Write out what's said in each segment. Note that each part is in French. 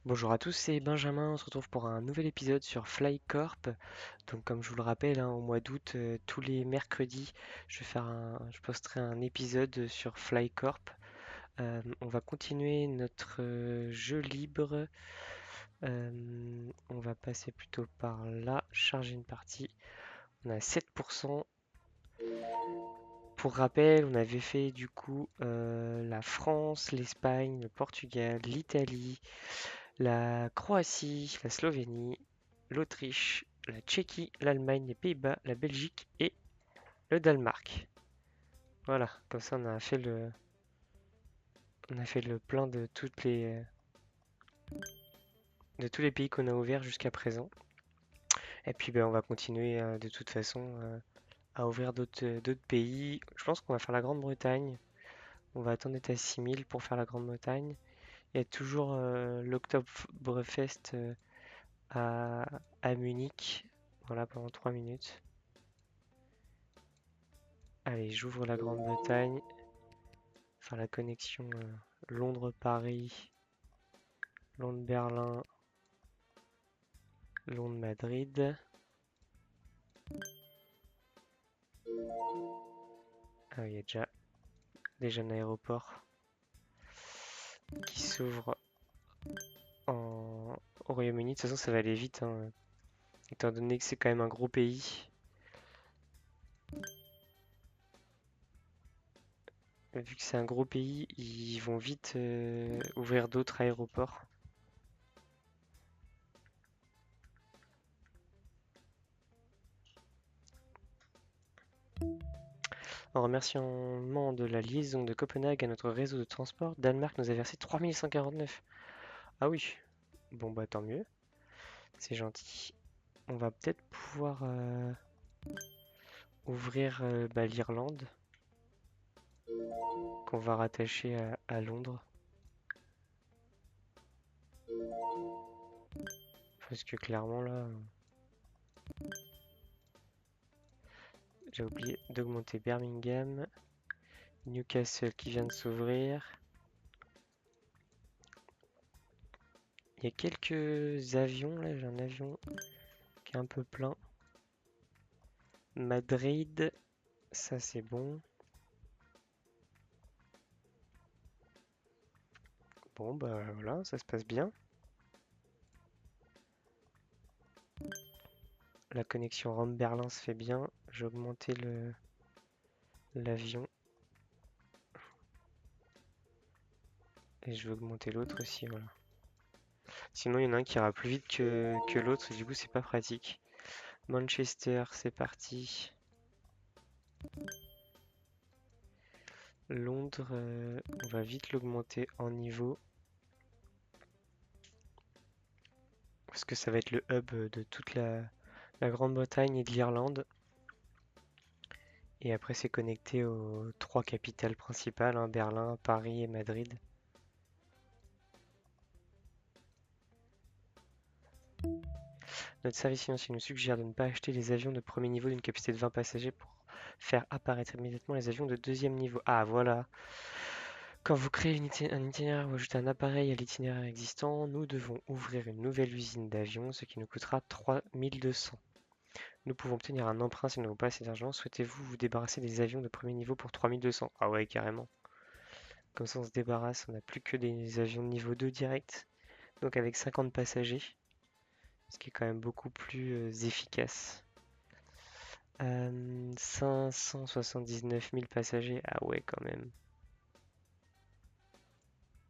Bonjour à tous, c'est Benjamin. On se retrouve pour un nouvel épisode sur FlyCorp. Donc, comme je vous le rappelle, hein, au mois d'août, tous les mercredis, je posterai un épisode sur FlyCorp. On va continuer notre jeu libre. On va passer plutôt par là, charger une partie. On a 7%. Pour rappel, on avait fait du coup la France, l'Espagne, le Portugal, l'Italie, la Croatie, la Slovénie, l'Autriche, la Tchéquie, l'Allemagne, les Pays-Bas, la Belgique et le Danemark. Voilà, comme ça on a fait le plein de tous les pays qu'on a ouverts jusqu'à présent. Et puis ben, on va continuer de toute façon à ouvrir d'autres pays. Je pense qu'on va faire la Grande-Bretagne. On va attendre d'être à 6000 pour faire la Grande-Bretagne. Il y a toujours l'Oktoberfest à, à Munich. Voilà, pendant 3 minutes. Allez, j'ouvre la Grande-Bretagne. Faire la connexion Londres-Paris, Londres-Berlin, Londres-Madrid. Ah, il y a déjà un aéroport qui s'ouvre au Royaume-Uni. De toute façon, ça va aller vite, hein, étant donné que c'est quand même un gros pays. Vu que c'est un gros pays, ils vont vite ouvrir d'autres aéroports. En remerciement de la liaison de Copenhague à notre réseau de transport, Danemark nous a versé 3149. Ah oui, bon bah tant mieux, c'est gentil. On va peut-être pouvoir ouvrir bah, l'Irlande, qu'on va rattacher à Londres. Parce que clairement là, j'ai oublié d'augmenter Birmingham, Newcastle qui vient de s'ouvrir. Il y a quelques avions là, j'ai un avion qui est un peu plein. Madrid, ça c'est bon. Bon bah voilà, ça se passe bien. La connexion Rome-Berlin se fait bien. J'ai augmenté l'avion et je vais augmenter l'autre aussi, voilà. Sinon, il y en a un qui ira plus vite que l'autre, et du coup, c'est pas pratique. Manchester, c'est parti. Londres, on va vite l'augmenter en niveau. Parce que ça va être le hub de toute la Grande-Bretagne et de l'Irlande. Et après, c'est connecté aux trois capitales principales, hein, Berlin, Paris et Madrid. Notre service financier nous suggère de ne pas acheter les avions de premier niveau d'une capacité de 20 passagers pour faire apparaître immédiatement les avions de deuxième niveau. Ah voilà. Quand vous créez un itinéraire ou ajoutez un appareil à l'itinéraire existant, nous devons ouvrir une nouvelle usine d'avions, ce qui nous coûtera 3200. Nous pouvons obtenir un emprunt si nous n'avons pas assez d'argent. Souhaitez-vous vous débarrasser des avions de premier niveau pour 3200? Ah ouais, carrément. Comme ça, on se débarrasse. On n'a plus que des avions de niveau 2 direct. Donc avec 50 passagers, ce qui est quand même beaucoup plus efficace. 579 000 passagers. Ah ouais, quand même.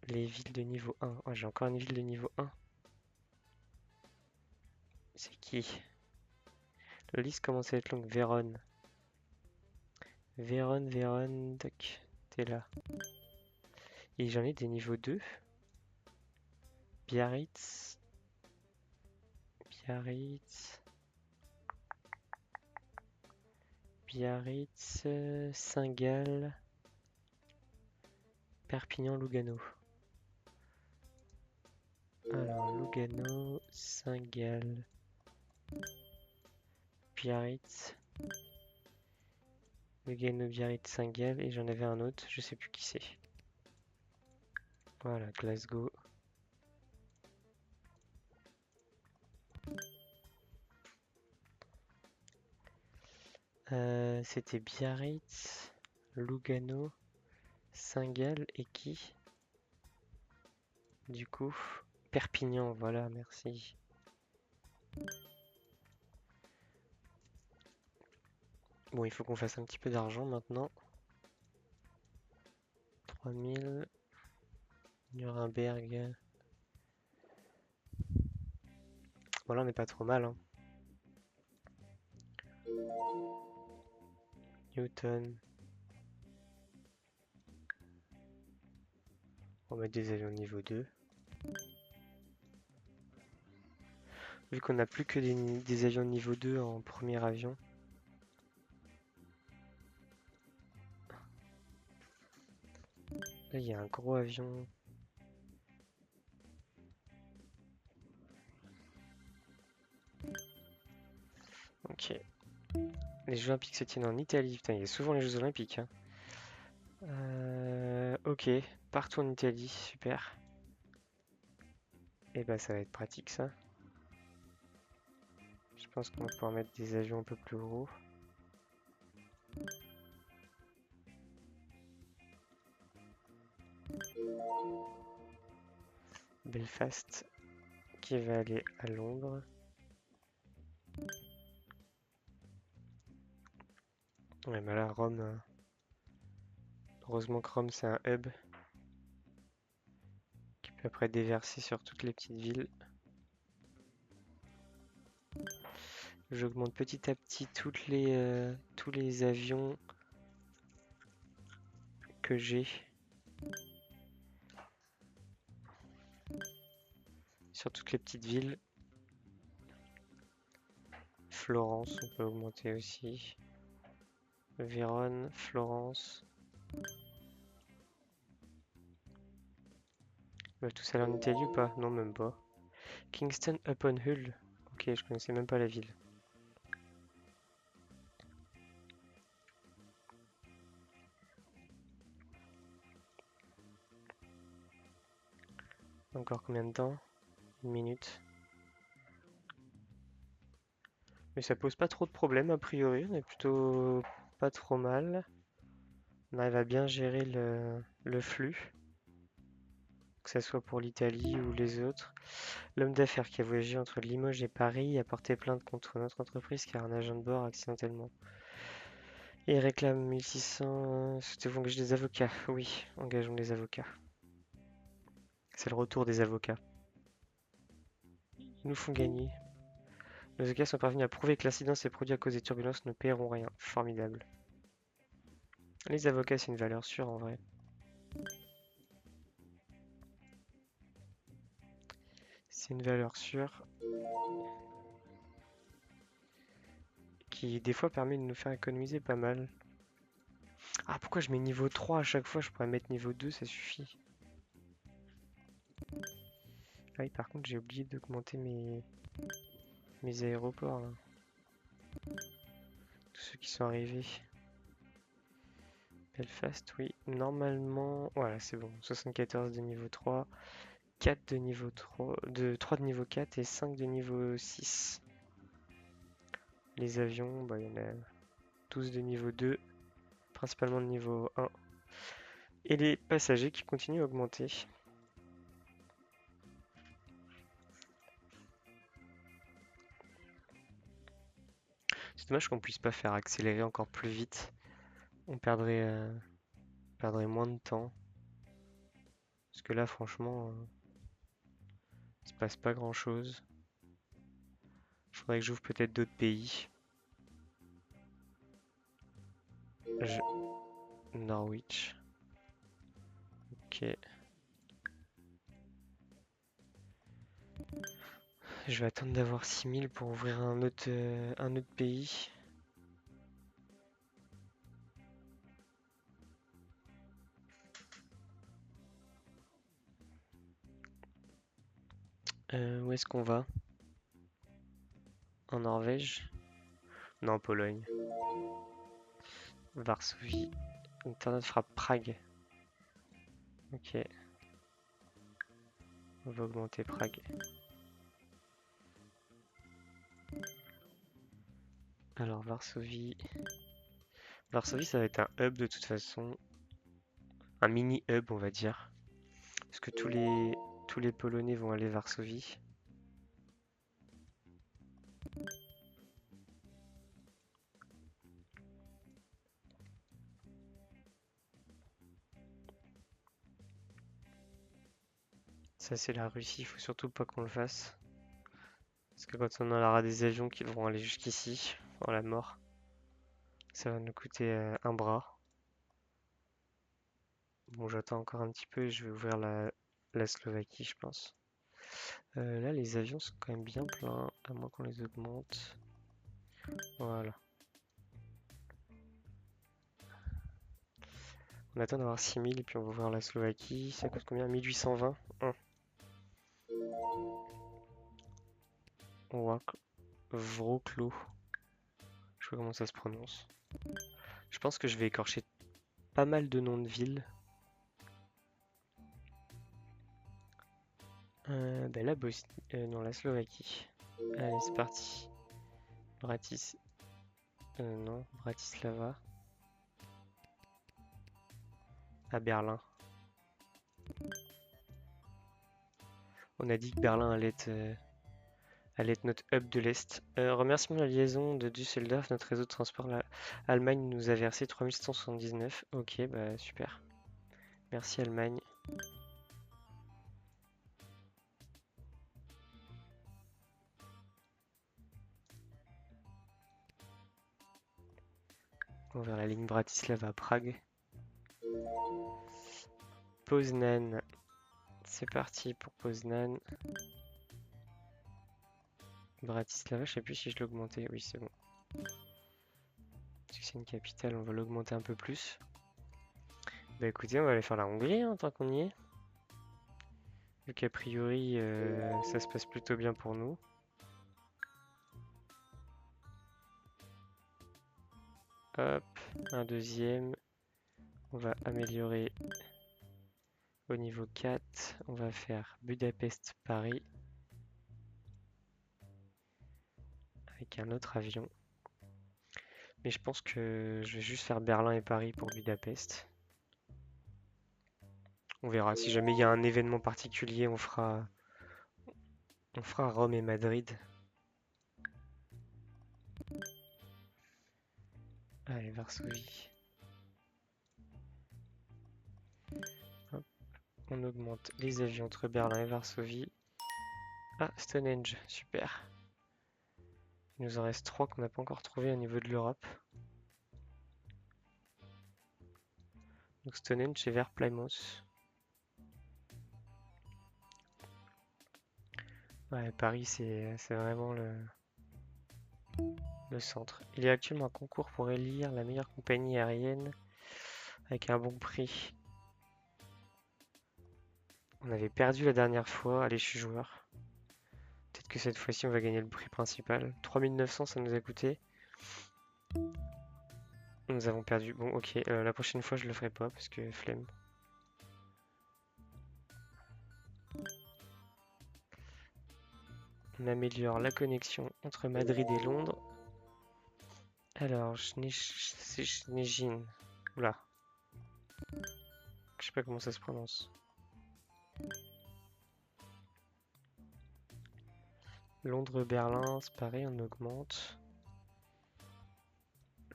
Les villes de niveau 1. Oh, j'ai encore une ville de niveau 1. C'est qui? La liste commence à être longue. Vérone. Vérone, tac. T'es là. Et j'en ai des niveaux 2. Biarritz. Biarritz. Biarritz. Saint-Gall. Perpignan, Lugano. Alors, Lugano, Saint-Gall, Biarritz. Lugano, Biarritz, Saint-Gall. Et j'en avais un autre, je sais plus qui c'est. Voilà, Glasgow. C'était Biarritz, Lugano, Saint-Gall et qui? Du coup, Perpignan, voilà, merci. Bon, il faut qu'on fasse un petit peu d'argent maintenant. 3000. Nuremberg. Voilà, on n'est pas trop mal, hein. Newton. On va mettre des avions niveau 2. Vu qu'on n'a plus que des avions niveau 2 en premier avion. Là, il y a un gros avion. Ok. Les Jeux Olympiques se tiennent en Italie. Putain, il y a souvent les Jeux Olympiques, hein. Ok, partout en Italie, super. Et bah ça va être pratique ça. Je pense qu'on va pouvoir mettre des avions un peu plus gros. Belfast qui va aller à Londres. Ouais, mais là, Rome. Heureusement que Rome c'est un hub qui peut après déverser sur toutes les petites villes. J'augmente petit à petit tous les avions que j'ai sur toutes les petites villes. Florence, on peut augmenter aussi. Vérone, Florence. Ils peuvent tous aller en Italie ou pas? Non, même pas. Kingston upon Hull. Ok, je connaissais même pas la ville. Encore combien de temps? Une minute. Mais ça pose pas trop de problèmes a priori, on est plutôt pas trop mal. On arrive à bien gérer le flux, que ce soit pour l'Italie ou les autres. L'homme d'affaires qui a voyagé entre Limoges et Paris a porté plainte contre notre entreprise car un agent de bord accidentellement. Et il réclame 1600. Souhaitez-vous engager des avocats? Oui, engageons des avocats. C'est le retour des avocats. Ils nous font gagner. Nos avocats sont parvenus à prouver que l'incident s'est produit à cause des turbulences, ne paieront rien. Formidable. Les avocats, c'est une valeur sûre en vrai. C'est une valeur sûre qui des fois permet de nous faire économiser pas mal. Ah, pourquoi je mets niveau 3 à chaque fois? Je pourrais mettre niveau 2, ça suffit. Ah oui, par contre, j'ai oublié d'augmenter mes aéroports là. Tous ceux qui sont arrivés. Belfast, oui. Normalement, voilà, c'est bon. 74 de niveau 3, 4 de niveau 3, 3 de niveau 4 et 5 de niveau 6. Les avions, bah, il y en a 12 de niveau 2, principalement de niveau 1. Et les passagers qui continuent à augmenter. C'est dommage qu'on puisse pas faire accélérer encore plus vite. On perdrait moins de temps. Parce que là, franchement, il se passe pas grand chose. Faudrait que j'ouvre peut-être d'autres pays. Norwich. Ok. Je vais attendre d'avoir 6000 pour ouvrir un autre pays. Où est-ce qu'on va? En Norvège? Non, Pologne. Varsovie. Internet frappe Prague. Ok. On va augmenter Prague. Alors, Varsovie. Varsovie, ça va être un hub de toute façon. Un mini hub, on va dire. Parce que tous les Polonais vont aller Varsovie. Ça, c'est la Russie, il faut surtout pas qu'on le fasse. Parce que quand on aura des avions qui vont aller jusqu'ici, en la mort, ça va nous coûter un bras. Bon, j'attends encore un petit peu et je vais ouvrir la Slovaquie, je pense. Là, les avions sont quand même bien pleins, à moins qu'on les augmente. Voilà. On attend d'avoir 6000 et puis on va ouvrir la Slovaquie. Ça coûte combien? 1820? Wrocław. Je sais pas comment ça se prononce. Je pense que je vais écorcher pas mal de noms de villes. Ben la Bosnie, non, la Slovaquie. Allez, c'est parti. Non, Bratislava. À Berlin. On a dit que Berlin allait être notre hub de l'Est. Remerciement de la liaison de Düsseldorf, notre réseau de transport. Allemagne nous a versé 3179. Ok, bah super. Merci Allemagne. On va vers la ligne Bratislava-Prague. Poznan. C'est parti pour Poznan. Bratislava, je sais plus si je l'ai augmenté. Oui, c'est bon. Parce que c'est une capitale, on va l'augmenter un peu plus. Bah écoutez, on va aller faire la Hongrie hein, tant qu'on y est. Vu qu'a priori, ça se passe plutôt bien pour nous. Hop, un deuxième. On va améliorer au niveau 4. On va faire Budapest-Paris. Avec un autre avion. Mais je pense que je vais juste faire Berlin et Paris pour Budapest. On verra. Si jamais il y a un événement particulier, on fera Rome et Madrid. Allez, Varsovie. Hop. On augmente les avions entre Berlin et Varsovie. Ah, Stonehenge, super. Il nous en reste 3 qu'on n'a pas encore trouvé au niveau de l'Europe. Donc Stonehenge c'est vers Plymouth. Ouais, Paris c'est vraiment le centre. Il y a actuellement un concours pour élire la meilleure compagnie aérienne avec un bon prix. On avait perdu la dernière fois. Allez, je suis joueur. Peut-être que cette fois-ci on va gagner le prix principal. 3900 ça nous a coûté. Nous avons perdu. Bon, ok, la prochaine fois je le ferai pas parce que flemme. On améliore la connexion entre Madrid et Londres. Alors, c'est Snejin. Oula. Je sais pas comment ça se prononce. Londres-Berlin, c'est pareil, on augmente.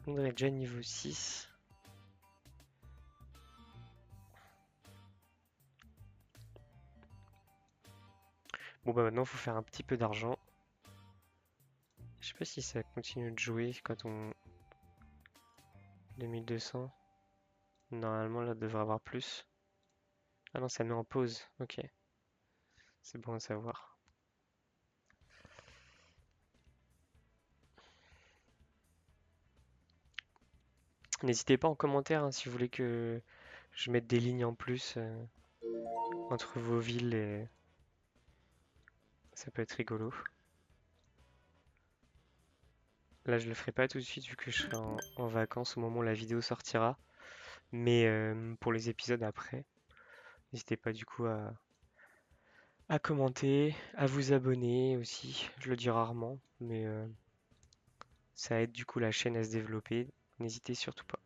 Londres est déjà niveau 6. Bon bah maintenant il faut faire un petit peu d'argent. Je sais pas si ça continue de jouer quand on... 2200. Normalement là, devrait avoir plus. Ah non, ça met en pause. Ok. C'est bon à savoir. N'hésitez pas en commentaire hein, si vous voulez que je mette des lignes en plus entre vos villes et ça peut être rigolo. Là, je le ferai pas tout de suite vu que je serai en vacances au moment où la vidéo sortira. Mais pour les épisodes après, n'hésitez pas du coup à commenter, à vous abonner aussi. Je le dis rarement, mais ça aide du coup la chaîne à se développer. N'hésitez surtout pas.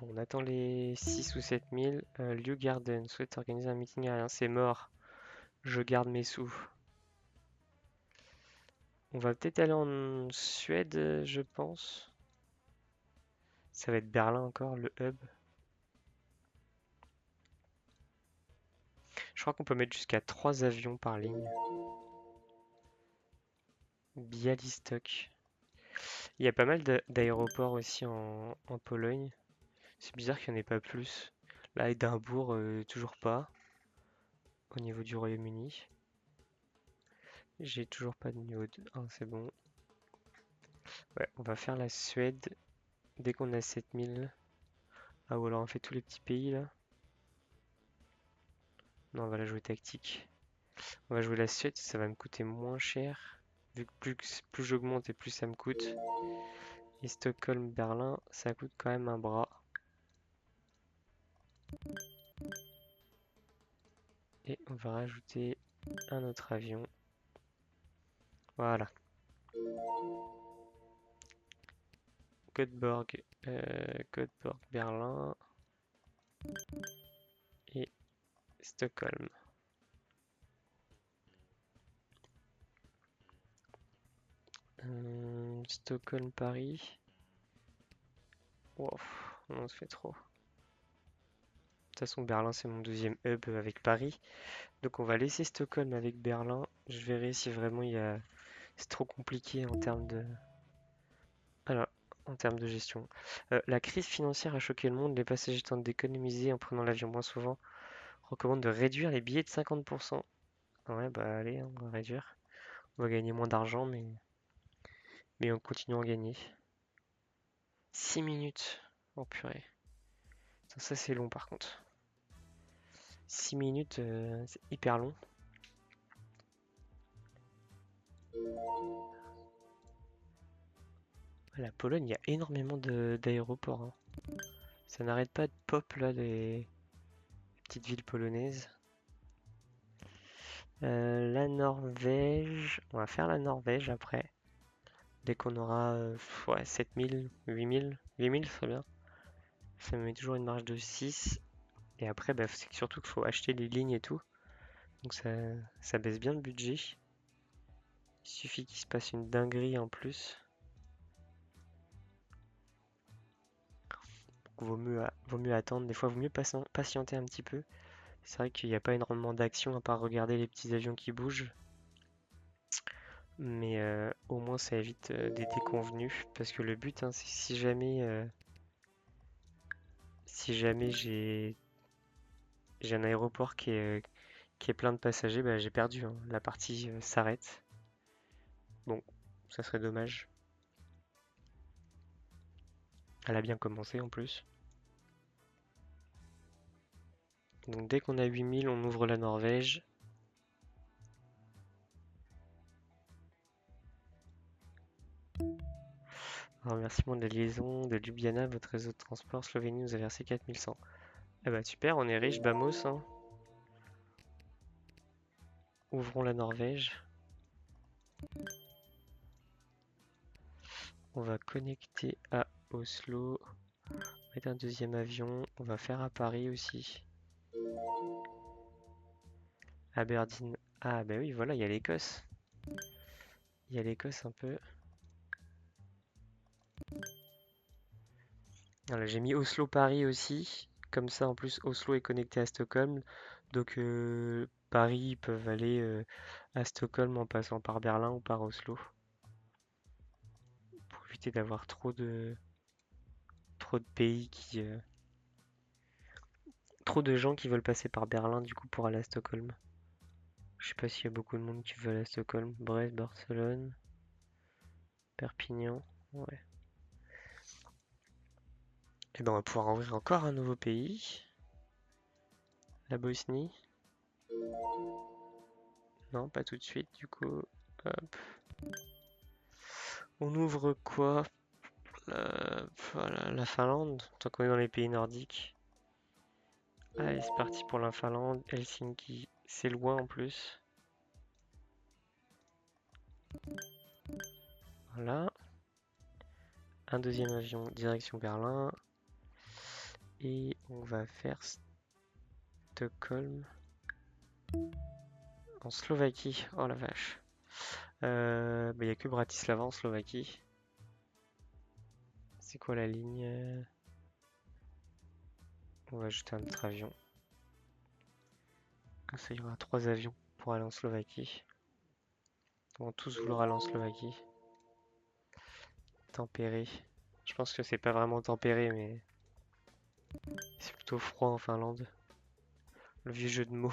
Bon, on attend les 6 ou 7 000. Liu Garden souhaite organiser un meeting aérien. C'est mort. Je garde mes sous. On va peut-être aller en Suède, je pense. Ça va être Berlin encore, le hub. Je crois qu'on peut mettre jusqu'à 3 avions par ligne. Bialystok. Il y a pas mal d'aéroports aussi en Pologne. C'est bizarre qu'il n'y en ait pas plus. Là, Édimbourg, toujours pas. Au niveau du Royaume-Uni. J'ai toujours pas de niveau 1, c'est bon. Ouais, on va faire la Suède dès qu'on a 7000. Ah, ou alors on fait tous les petits pays là. Non, on va la jouer tactique. On va jouer la Suède, ça va me coûter moins cher. Vu que plus j'augmente et plus ça me coûte. Et Stockholm, Berlin, ça coûte quand même un bras. Et on va rajouter un autre avion. Voilà. Göteborg, Berlin et Stockholm. Stockholm, Paris. Wow, on se fait trop. De toute façon, Berlin, c'est mon deuxième hub avec Paris. Donc on va laisser Stockholm avec Berlin. Je verrai si vraiment c'est trop compliqué en termes de... Alors, en termes de gestion. La crise financière a choqué le monde. Les passagers tentent d'économiser en prenant l'avion moins souvent. Recommande de réduire les billets de 50%. Ouais, bah allez, hein, on va réduire. On va gagner moins d'argent, mais on continue à en gagner. 6 minutes. Oh purée. Ça c'est long par contre. 6 minutes, c'est hyper long. La Pologne, il y a énormément d'aéroports, hein. Ça n'arrête pas de pop là, les petites villes polonaises. La Norvège, on va faire la Norvège après. Dès qu'on aura ouais, 7000, 8000, 8000 ce serait bien. Ça me met toujours une marge de 6. Et après, bah, c'est surtout qu'il faut acheter les lignes et tout. Donc ça baisse bien le budget. Il suffit qu'il se passe une dinguerie en plus. Donc vaut mieux attendre. Des fois, vaut mieux patienter un petit peu. C'est vrai qu'il n'y a pas énormément d'action à part regarder les petits avions qui bougent. Mais au moins ça évite des déconvenus. Parce que le but, hein, c'est si jamais j'ai un aéroport qui est plein de passagers, bah, j'ai perdu, hein. La partie s'arrête. Bon, ça serait dommage. Elle a bien commencé en plus. Donc dès qu'on a 8000, on ouvre la Norvège. En remerciement de la liaison de Ljubljana, votre réseau de transport Slovénie nous a versé 4100. Eh bah super, on est riche, Bamos, hein. Ouvrons la Norvège. On va connecter à Oslo. Mettre un deuxième avion. On va faire à Paris aussi. Aberdeen. Ah bah oui, voilà, il y a l'Écosse. Il y a l'Écosse un peu. Voilà, j'ai mis Oslo-Paris aussi. Comme ça, en plus, Oslo est connecté à Stockholm. Donc Paris, ils peuvent aller à Stockholm en passant par Berlin ou par Oslo. Pour éviter d'avoir trop de pays trop de gens qui veulent passer par Berlin du coup pour aller à Stockholm. Je sais pas s'il y a beaucoup de monde qui veut aller à Stockholm. Brest, Barcelone, Perpignan. Ouais. Et ben on va pouvoir ouvrir encore un nouveau pays. La Bosnie. Non, pas tout de suite du coup. Hop. On ouvre quoi? Voilà, la Finlande, tant qu'on est dans les pays nordiques. Allez, c'est parti pour la Finlande. Helsinki, c'est loin en plus. Voilà. Un deuxième avion, direction Berlin. Et on va faire Stockholm en Slovaquie. Oh la vache. Il n'y a que Bratislava en Slovaquie. C'est quoi la ligne? On va ajouter un autre avion. Ça, il y aura 3 avions pour aller en Slovaquie. Ils vont tous vouloir aller en Slovaquie. Tempéré. Je pense que c'est pas vraiment tempéré, mais c'est plutôt froid en Finlande. Le vieux jeu de mots.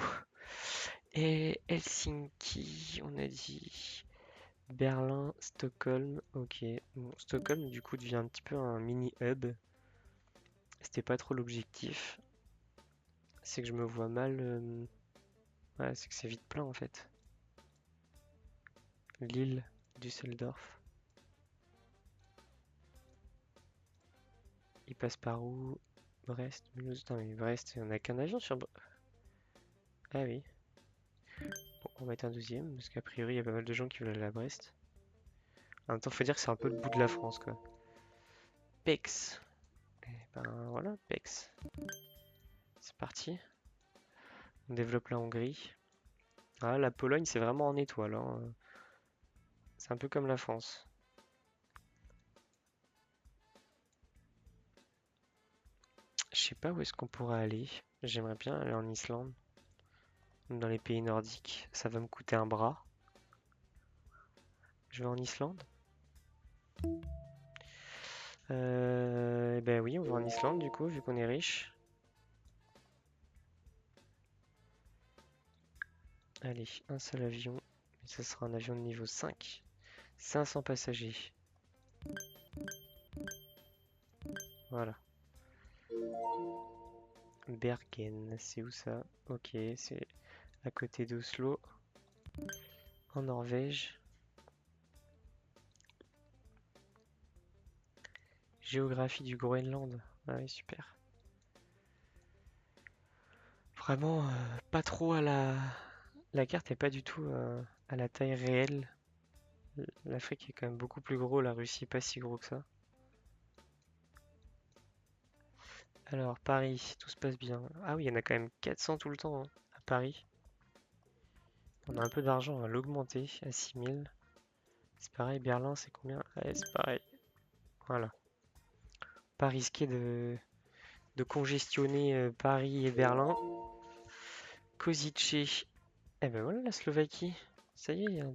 Et Helsinki, on a dit. Berlin, Stockholm, ok. Bon, Stockholm, du coup, devient un petit peu un mini-hub. C'était pas trop l'objectif. C'est que je me vois mal. Ouais, c'est que c'est vite plein en fait. Lille, Düsseldorf. Il passe par où? Brest, Mulhouse. Non, mais Brest, on a qu'un avion sur. Ah oui. Bon, on va mettre un deuxième, parce qu'a priori, il y a pas mal de gens qui veulent aller à Brest. En même temps, faut dire que c'est un peu le bout de la France, quoi. Pex. Eh ben voilà, Pex. C'est parti. On développe la Hongrie. Ah, la Pologne, c'est vraiment en étoile, hein. C'est un peu comme la France. Je sais pas où est-ce qu'on pourrait aller. J'aimerais bien aller en Islande, ou dans les pays nordiques. Ça va me coûter un bras. Je vais en Islande. Ben oui, on va en Islande du coup, vu qu'on est riche. Allez, un seul avion. Mais ça sera un avion de niveau 5. 500 passagers. Voilà. Bergen, c'est où ça? Ok, c'est à côté d'Oslo, en Norvège. Géographie du Groenland. Ah oui, super. Vraiment, pas trop à la... La carte est pas du tout à la taille réelle. L'Afrique est quand même beaucoup plus gros, la Russie pas si gros que ça. Alors, Paris, tout se passe bien. Ah oui, il y en a quand même 400 tout le temps, hein, à Paris. On a un peu d'argent, on va l'augmenter à 6000. C'est pareil, Berlin, c'est combien? Ouais, c'est pareil. Voilà. Pas risqué de congestionner Paris et Berlin. Kozice. Eh ben voilà la Slovaquie. Ça y est, il y a un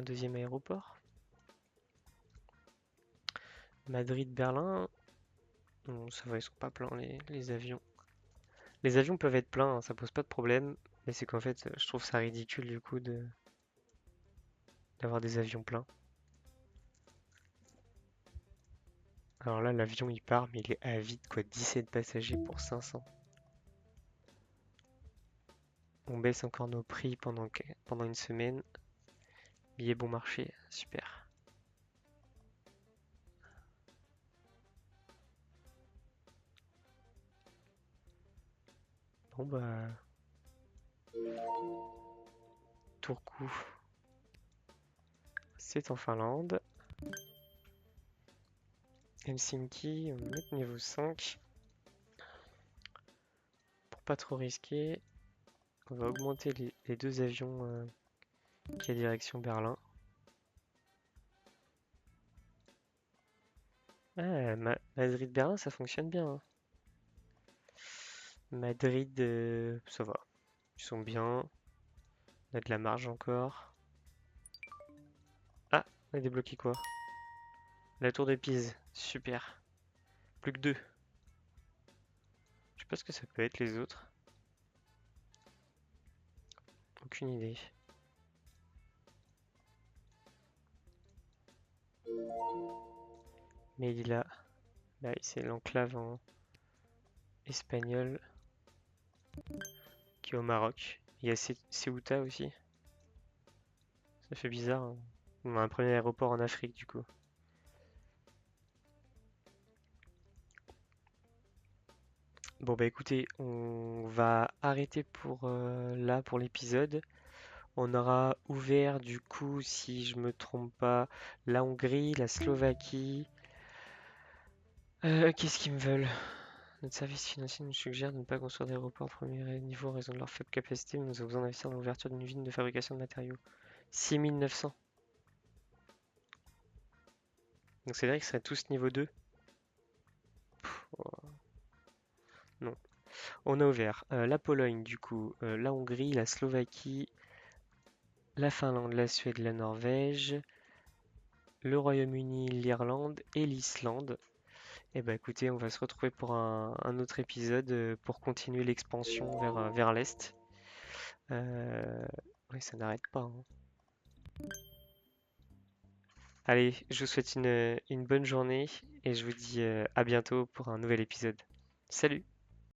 deuxième aéroport. Madrid-Berlin. Bon, ça va, ils sont pas pleins les avions. Les avions peuvent être pleins, hein, ça pose pas de problème. Mais c'est qu'en fait, je trouve ça ridicule du coup d'avoir des avions pleins. Alors là, l'avion il part, mais il est à vide quoi. 17 passagers pour 500. On baisse encore nos prix pendant une semaine. Billet bon marché, super. Bon bah, Turku, c'est en Finlande. Helsinki, on va mettre niveau 5. Pour pas trop risquer, on va augmenter les deux avions qui a direction Berlin. Ah, Madrid-Berlin, ça fonctionne bien, hein. Madrid, ça va. Ils sont bien. On a de la marge encore. Ah, on a débloqué quoi? La tour de Pise. Super. Plus que deux. Je sais pas ce que ça peut être les autres. Aucune idée. Melilla. Là, c'est l'enclave en espagnol qui est au Maroc. Il y a Ceuta aussi. Ça fait bizarre, hein. On a un premier aéroport en Afrique du coup. Bon bah écoutez, on va arrêter pour là pour l'épisode. On aura ouvert du coup, si je me trompe pas, la Hongrie, la Slovaquie, Qu'est-ce qu'ils me veulent? Notre service financier nous suggère de ne pas construire d'aéroport premier niveau en raison de leur faible capacité, mais nous avons besoin d'investir dans l'ouverture d'une usine de fabrication de matériaux. 6900. Donc c'est vrai qu'ils seraient tous niveau 2. Oh, non. On a ouvert la Pologne, du coup, la Hongrie, la Slovaquie, la Finlande, la Suède, la Norvège, le Royaume-Uni, l'Irlande et l'Islande. Eh ben écoutez, on va se retrouver pour un autre épisode pour continuer l'expansion vers l'Est. Oui, ça n'arrête pas, hein. Allez, je vous souhaite une bonne journée et je vous dis à bientôt pour un nouvel épisode. Salut!